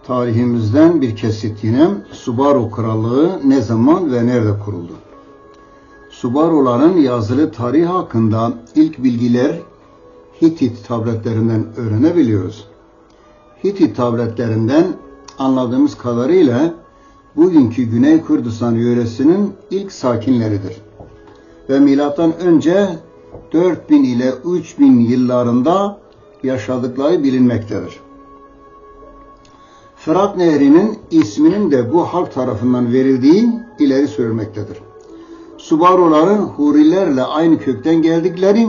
Tarihimizden bir kesit yine. Subaru Krallığı ne zaman ve nerede kuruldu? Subaruların yazılı tarihi hakkında ilk bilgiler Hitit tabletlerinden öğrenebiliyoruz. Hitit tabletlerinden anladığımız kadarıyla bugünkü Güney Kürdistan yöresinin ilk sakinleridir. Ve milattan önce 4000 ile 3000 yıllarında yaşadıkları bilinmektedir. Fırat Nehri'nin isminin de bu halk tarafından verildiği ileri sürülmektedir. Subaruların Hurilerle aynı kökten geldikleri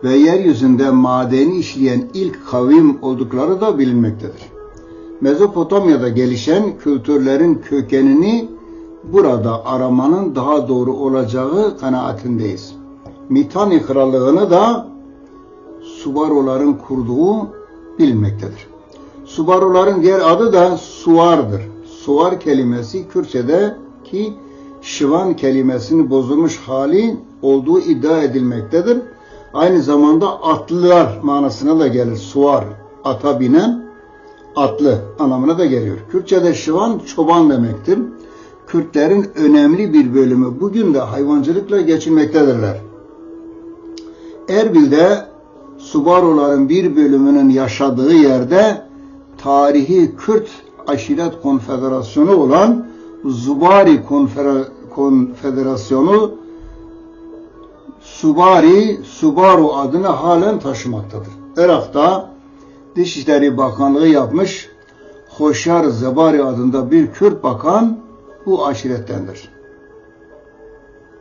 ve yeryüzünde madeni işleyen ilk kavim oldukları da bilinmektedir. Mezopotamya'da gelişen kültürlerin kökenini burada aramanın daha doğru olacağı kanaatindeyiz. Mitanni Krallığını da Subaruların kurduğu bilinmektedir. Subaruların diğer adı da Suvar'dır. Suvar kelimesi Kürtçedeki Şivan kelimesinin bozulmuş hali olduğu iddia edilmektedir. Aynı zamanda atlılar manasına da gelir. Suvar, ata binen, atlı anlamına da geliyor. Kürtçe'de Şivan çoban demektir. Kürtlerin önemli bir bölümü bugün de hayvancılıkla geçinmektedirler. Erbil'de Subaruların bir bölümünün yaşadığı yerde tarihi Kürt Aşiret Konfederasyonu olan Zubari Konfederasyonu Subaru adını halen taşımaktadır. Irak'ta Dışişleri Bakanlığı yapmış Hoşyar Zebari adında bir Kürt bakan bu aşirettendir.